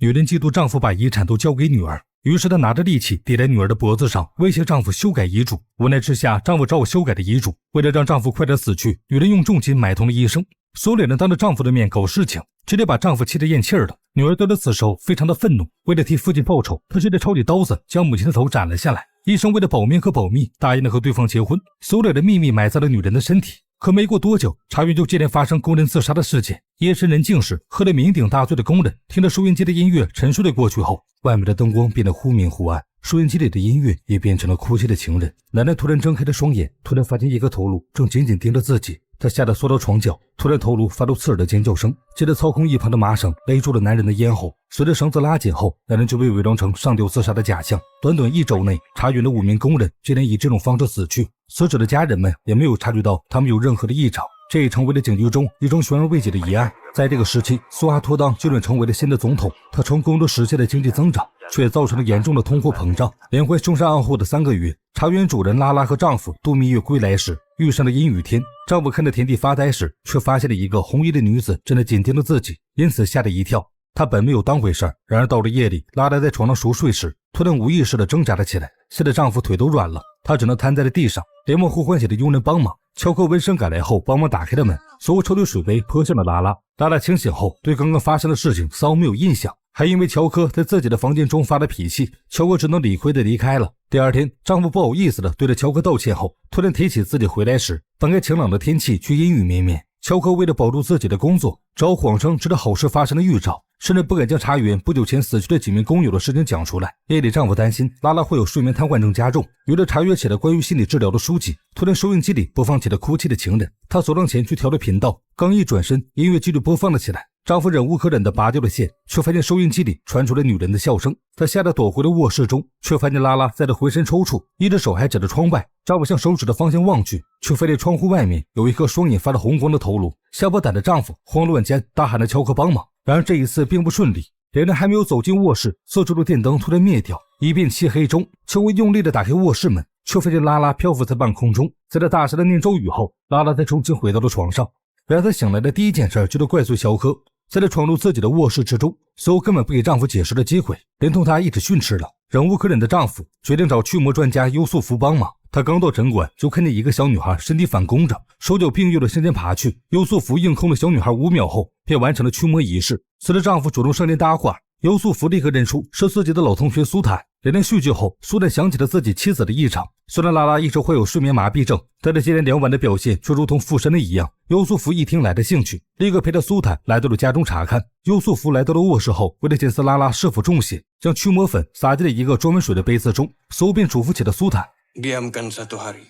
女人嫉妒丈夫把遗产都交给女儿，于是她拿着利器抵在女儿的脖子上，威胁丈夫修改遗嘱。无奈之下，丈夫照修改的遗嘱。为了让丈夫快点死去，女人用重金买通了医生。所有人当着丈夫的面搞事情，直接把丈夫气得咽气儿了。女儿得知此时非常的愤怒，为了替父亲报仇，她直接抄起刀子将母亲的头斩了下来。医生为了保命和保密，答应了和对方结婚。所有的秘密埋在了女人的身体。可没过多久，茶园就接连发生工人自杀的事件。夜深人静时，喝得酩酊大醉的工人听着收音机的音乐沉睡了过去后，外面的灯光变得忽明忽暗，收音机里的音乐也变成了哭泣的情人。奶奶突然睁开了双眼，突然发现一个头颅正紧紧盯着自己，她吓得缩到床角，突然头颅发出刺耳的尖叫声，接着操控一旁的麻绳勒住了男人的咽喉。随着绳子拉紧后，男人就被伪装成上吊自杀的假象。短短1周内，茶园的5名工人竟然以这种方式死去，死者的家人们也没有察觉到他们有任何的异常，这也成为了警局中一桩悬而未解的疑案。在这个时期，苏哈托当就任成为了新的总统，他成功的实现了经济增长，却造成了严重的通货膨胀。连环凶杀案后的3个月，茶园主人拉拉和丈夫度蜜月归来时，遇上了阴雨天。丈夫看着田地发呆时，却发现了一个红衣的女子正在紧盯着自己，因此吓了一跳。他本没有当回事，然而到了夜里，拉拉在床上熟睡时，突然无意识地挣扎了起来，吓得丈夫腿都软了，她只能瘫在了地上，连忙呼唤起了佣人帮忙。乔克闻声赶来后，帮忙打开了门，所有抽的水杯泼向了拉拉。拉拉清醒后，对刚刚发生的事情丝毫没有印象，还因为乔克在自己的房间中发了脾气，乔克只能理亏地离开了。第二天，丈夫不好意思地对着乔克道歉后，突然提起自己回来时，本该晴朗的天气却阴雨绵绵。乔克为了保住自己的工作，只好谎称知道好事发生的预兆，甚至不敢将茶园不久前死去的几名工友的事情讲出来。夜里，丈夫担心拉拉会有睡眠瘫痪症加重，于是查阅起了关于心理治疗的书籍。突然，收音机里播放起了哭泣的情人，她走上前去调了频道，刚一转身，音乐继续播放了起来。丈夫忍无可忍地拔掉了线，却发现收音机里传出了女人的笑声。他吓得躲回了卧室中，却发现拉拉在这浑身抽搐，一只手还指着窗外。丈夫向手指的方向望去，却发现窗户外面有一颗双眼发着红光的头颅。吓破胆的丈夫慌乱间大喊着乔克帮忙，然而这一次并不顺利。两人还没有走进卧室，四周的电灯突然灭掉，一片漆黑中，乔克用力地打开卧室门，却发现拉拉漂浮在半空中。在他大声的念咒语后，拉拉才重新回到了床上。然而他醒来的第一件事就是怪罪乔克，在他闯入自己的卧室之中，似乎根本不给丈夫解释的机会，连同他一起训斥了。忍无可忍的丈夫决定找驱魔专家优素福帮忙。他刚到诊馆，就看见一个小女孩身体反弓着，手脚并用的向前爬去。优素福硬控了小女孩5秒后，便完成了驱魔仪式。随着丈夫主动上前搭话，优素福立刻认出是自己的老同学苏坦。两人叙旧后，苏坦想起了自己妻子的异常。虽然拉拉一直患有睡眠麻痹症，但是接连2晚的表现却如同附身了一样。优素福一听来了兴趣，立刻陪着苏坦来到了家中查看。优素福来到了卧室后，为了检测拉拉是否中邪，将驱魔粉撒进了一个装满水的杯子中，随后便嘱咐起了苏坦：Diamkan 1 hari.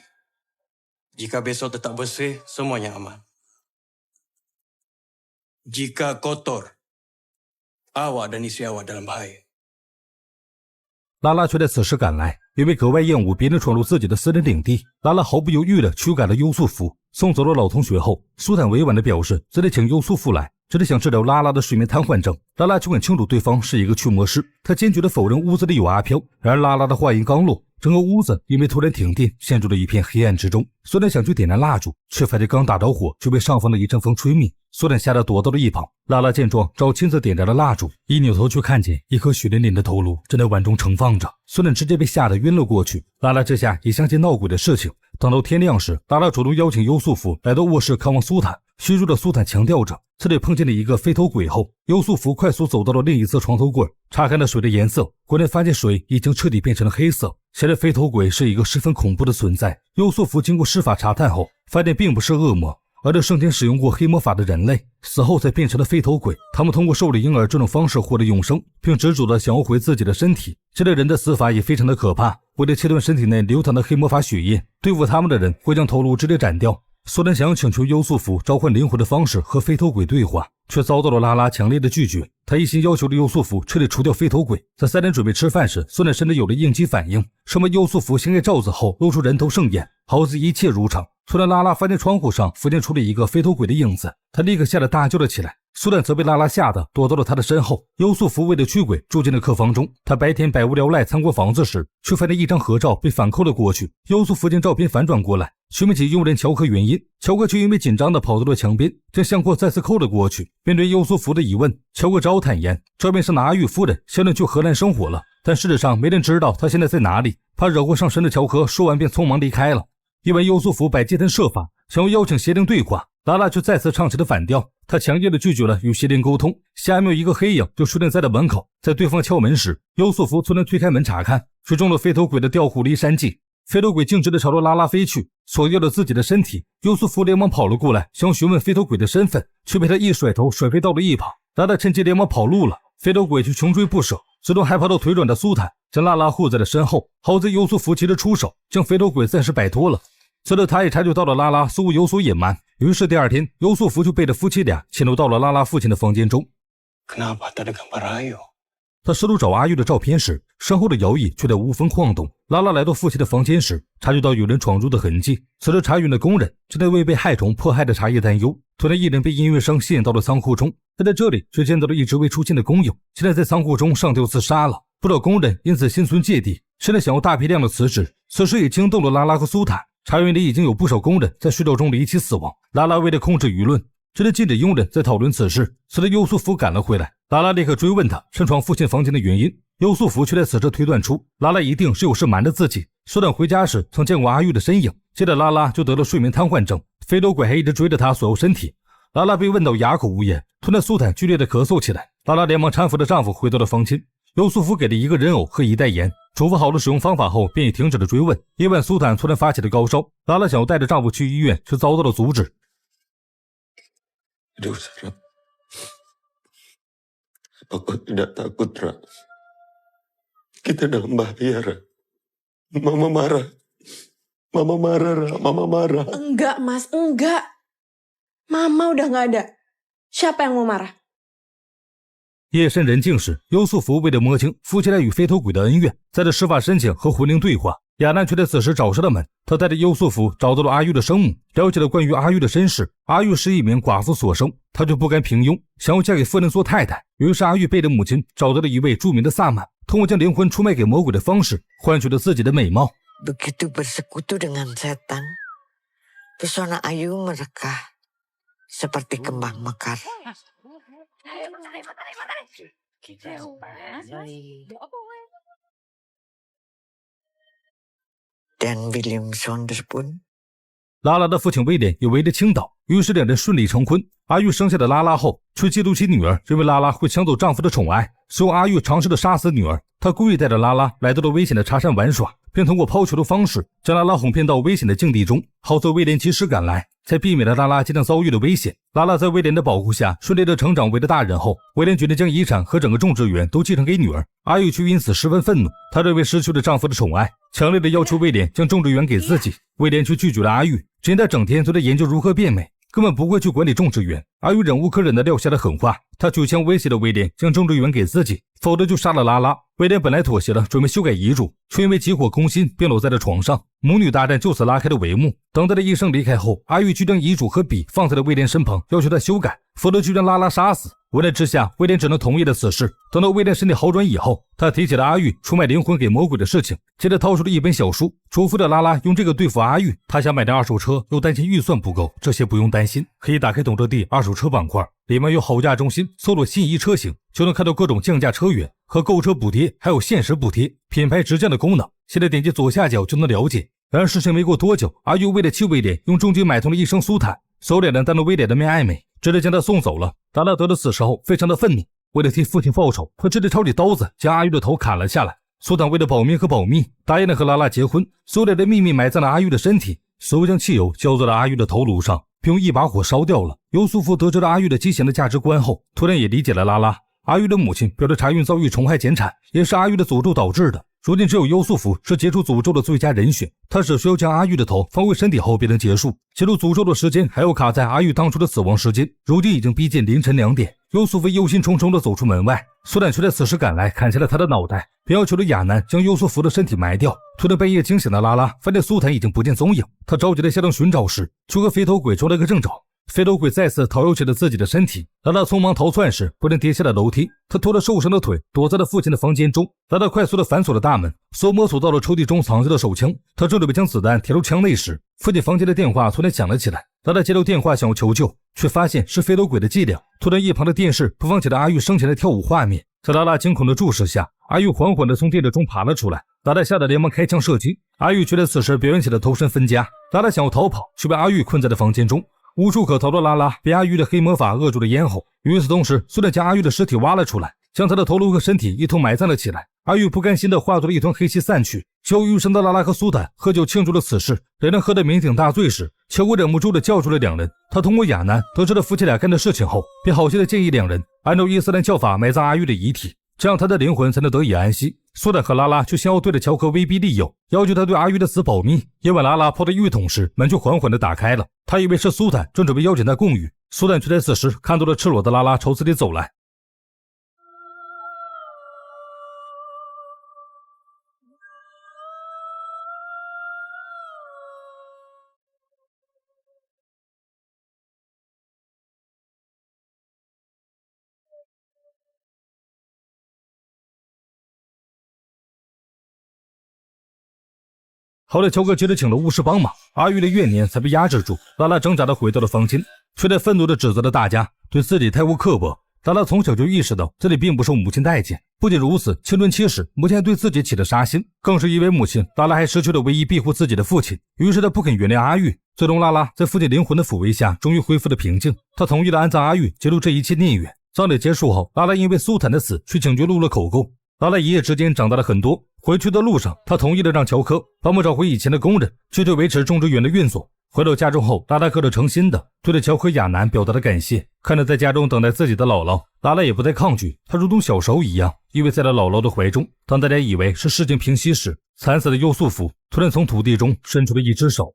Jika besok tetap bersih, semuanya aman. Jika kotor, awak dan istri awak dalam bahaya。拉拉却在此时赶来，因为格外厌恶别人闯入自己的私人领地，拉拉毫不犹豫地驱赶了优素福。送走了老同学后，苏坦委婉地表示自己请优素福来，只是想治疗拉拉的睡眠瘫痪症。拉拉就很清楚对方是一个驱魔师，他坚决地否认屋子里有阿飘。然而拉拉的话音刚落，整个屋子因为突然停电，陷入了一片黑暗之中。苏坦想去点燃蜡烛，却发现刚打着火就被上方的一阵风吹灭。苏坦吓得躲到了一旁。拉拉见状，只好亲自点燃了蜡烛，一扭头却看见一颗血淋淋的头颅正在碗中盛放着。苏坦直接被吓得晕了过去。拉拉这下也相信闹鬼的事情。等到天亮时，拉拉主动邀请优素福来到卧室看望苏坦。虚弱的苏坦强调着自己碰见了一个飞头鬼后，优素福快速走到了另一侧床头柜，查看了水的颜色，果然发现水已经彻底变成了黑色。显然飞头鬼是一个十分恐怖的存在。优素福经过施法查探后，发现并不是恶魔，而是生前使用过黑魔法的人类，死后才变成了飞头鬼。他们通过受理婴儿这种方式获得永生，并执着地想要回自己的身体。这类人的死法也非常的可怕，为了切断身体内流淌的黑魔法血液，对付他们的人会将头颅直接斩掉。苏丹想要请求优素福召唤灵魂的方式和飞头鬼对话，却遭到了拉拉强烈的拒绝。他一心要求着优素福彻底除掉飞头鬼。在3人准备吃饭时，苏丹甚至有了应激反应，生怕优素福掀开罩子后露出人头圣眼，好似一切如常。突然拉拉发现窗户上浮现出了一个飞头鬼的影子，他立刻吓得大叫了起来。苏丹则被拉拉吓得躲到了他的身后。优素福为了驱鬼住进了客房中。他白天百无聊赖参观房子时，却发现一张合照被反扣了过去。优素福将照片反转过来，询问起佣人乔克原因，乔克却因为紧张的跑到了墙边，将相框再次扣了过去。面对优素福的疑问，乔克只好坦言，这边是拿阿玉夫人现在去荷兰生活了，但事实上没人知道他现在在哪里。怕惹祸上身的乔克说完便匆忙离开了。因为优素福百计设法想要邀请邪灵对话，拉拉却再次唱起了反调。他强烈的拒绝了与邪灵沟通，下面有一个黑影就出现在了门口。在对方敲门时，优素福突然推开门查看，却中了飞头鬼的调虎离山计。飞头鬼径直的朝着拉拉飞去，锁掉了自己的身体。优素福连忙跑了过来，想询问飞头鬼的身份，却被他一甩头甩飞到了一旁。拉拉趁机连忙跑路了，飞头鬼却穷追不舍，最终还跑到腿软的苏坦，将拉拉护在了身后。好在优素福及时出手，将飞头鬼暂时摆脱了。随着他也察觉到了拉拉似乎有所隐瞒，于是第二天，优素福就背着夫妻俩潜入到了拉拉父亲的房间中。他试图找阿玉的照片时，身后的摇椅却在无风晃动。拉拉来到父亲的房间时，察觉到有人闯入的痕迹。此时茶园的工人正在为被害虫迫害的茶叶担忧。突然，一人被音乐声吸引到了仓库中，他在这里却见到了一直未出现的工友，现在在仓库中上吊自杀了。不少工人因此心存芥蒂，现在想要大批量的辞职。此事也惊动了拉拉和苏坦。茶园里已经有不少工人在睡觉中离奇死亡。拉拉为了控制舆论，这里禁止佣人在讨论此事。随着优素福赶了回来，拉拉立刻追问他擅闯父亲房间的原因。优素福却在此时推断出拉拉一定是有事瞒着自己。苏坦回家时曾见过阿玉的身影，接着拉拉就得了睡眠瘫痪症。飞头鬼还一直追着他索要身体。拉拉被问到哑口无言，突然苏坦剧烈的咳嗽起来。拉拉连忙搀扶着丈夫回到了房间。优素福给了一个人偶和一袋盐，嘱咐好了使用方法后便已停止了追问。夜晚苏坦突然发起了高烧，拉拉想要带着丈夫去医院，却遭到了阻止。Aku tidak takut, Ra. Kita dalam bahaya, Ra. Mama marah. Mama marah, Ra. Mama marah. Enggak, Mas. Enggak. Mama udah gak ada. Siapa yang mau marah?夜深人静时，优素福为了摸清夫妻俩与飞头鬼的恩怨，在这施法申请和魂灵对话。亚楠却在此时找上了门，他带着优素福找到了阿玉的生母，了解了关于阿玉的身世。阿玉是一名寡妇所生，她就不甘平庸，想要嫁给夫人做太太。于是阿玉背着母亲找到了一位著名的萨满，通过将灵魂出卖给魔鬼的方式，换取了自己的美貌。 Begitu bersekutu dengan setan, pesona Ayu merekah seperti kembang mekar. Dan William Saunders pun 拉拉的父亲威廉也为了倾倒，于是两人顺利成婚。阿玉生下了拉拉后，却嫉妒起女儿，认为拉拉会抢走丈夫的宠爱，所以阿玉尝试着杀死女儿。他故意带着拉拉来到了危险的茶山玩耍，并通过抛球的方式将拉拉哄骗到危险的境地中。好在威廉及时赶来，才避免了拉拉即将遭遇的危险。拉拉在威廉的保护下顺利的成长为了大人后，威廉决定将遗产和整个种植园都继承给女儿。阿玉却因此十分愤怒，她认为失去了丈夫的宠爱，强烈的要求威廉将种植园给自己。威廉却拒绝了阿玉，只因他整天都在研究如何变美，根本不会去管理种植园。阿玉忍无可忍的撂下了狠话，他举枪威胁了威廉将种植园给自己，否则就杀了拉拉。威廉本来妥协了，准备修改遗嘱，却因为急火攻心，便搂在了床上。母女大战就此拉开了帷幕。等待着医生离开后，阿玉就将遗嘱和笔放在了威廉身旁，要求他修改，否则就将拉拉杀死。无奈之下，威廉只能同意了此事。等到威廉身体好转以后，他提起了阿玉出卖灵魂给魔鬼的事情，接着掏出了一本小书，嘱咐着拉拉用这个对付阿玉。他想买辆二手车，又担心预算不够，这些不用担心，可以打开懂车帝二手车板块，里面有好价中心，搜索心仪车型就能看到各种降价车源和购车补贴，还有限时补贴、品牌直降的功能。现在点击左下角就能了解。然而事情没过多久，阿玉为了气威廉，用重金买通了一生苏坦，收敛了当着威廉的面爱美，直接将他送走了。达拉得知此事后非常的愤怒，为了替父亲报仇，他直接抄起刀子将阿玉的头砍了下来。苏坦为了保命和保密，答应了和拉拉结婚，苏烈的秘密埋葬了阿玉的身体，随后将汽油浇在了阿玉的头颅上，并用一把火烧掉了。尤素夫得知了阿玉的畸形的价值观后，突然也理解了拉拉。阿玉的母亲表示查运遭遇虫害减产，也是阿玉的诅咒导致的。如今只有尤素夫是解除诅咒的最佳人选，他只需要将阿玉的头放回身体后便能结束。解除诅咒的时间还要卡在阿玉当初的死亡时间，如今已经逼近凌晨2点。尤素夫忧心忡忡地走出门外，苏坦却在此时赶来，砍下了他的脑袋，并要求了亚楠将尤素夫的身体埋掉。突然半夜惊醒的拉拉发现苏坦已经不见踪影，他着急地下令寻找时，却和飞头鬼出了个正着。飞头鬼再次逃入起了自己的身体。拉拉匆忙逃窜时，不慎跌下了楼梯。他拖着受伤的腿，躲在了父亲的房间中。拉拉快速地反锁了大门，摸索到了抽屉中藏着的手枪。他正准备将子弹填入枪内时，父亲房间的电话突然响了起来。拉拉接到电话想要求救，却发现是飞头鬼的伎俩。突然，一旁的电视播放起了阿玉生前的跳舞画面。在拉拉惊恐的注视下，阿玉缓缓地从电视中爬了出来。拉拉吓得连忙开枪射击。阿玉却在此时表演起了投身分家。拉拉想要逃跑，却被阿玉困在了房间中。无处可逃的拉拉被阿玉的黑魔法扼住了咽喉。与此同时，苏丹将阿玉的尸体挖了出来，将他的头颅和身体一同埋葬了起来。阿玉不甘心地化作了一团黑气散去。久余生的拉拉和苏丹喝酒庆祝了此事，两人喝得酩酊大醉时，乔国忍不住地叫住了两人。他通过亚南得知了夫妻俩干的事情后，便好心地建议两人按照伊斯兰教法埋葬阿玉的遗体，这样他的灵魂才能得以安息。苏丹和拉拉却先要对着乔克威逼利诱，要求他对阿玉的死保密。夜晚拉拉抛到浴桶时，门却缓缓地打开了。他以为是苏丹正准备邀请他共浴，苏丹却在此时看到了赤裸的拉拉朝自己走来。后来乔克接着请了巫师帮忙，阿玉的怨念才被压制住。拉拉挣扎地回到了房间，却在愤怒地指责了大家对自己太过刻薄。拉拉从小就意识到这里并不受母亲待见，不仅如此，青春期时母亲还对自己起了杀心，更是因为母亲，拉拉还失去了唯一庇护自己的父亲。于是他不肯原谅阿玉。最终拉拉在父亲灵魂的抚慰下终于恢复了平静，他同意了安葬阿玉，结束这一切孽缘。葬礼结束后，拉拉因为苏坦的死去警局录了口供。拉拉一夜之间长大了很多。回去的路上，他同意了让乔科帮忙找回以前的工人，去对维持种植园的运作。回到家中后，拉拉可了诚心的对着乔科亚南表达了感谢。看着在家中等待自己的姥姥，拉拉也不再抗拒，她如同小时候一样依偎在了姥姥的怀中。当大家以为是事情平息时，惨死的优素福突然从土地中伸出了一只手。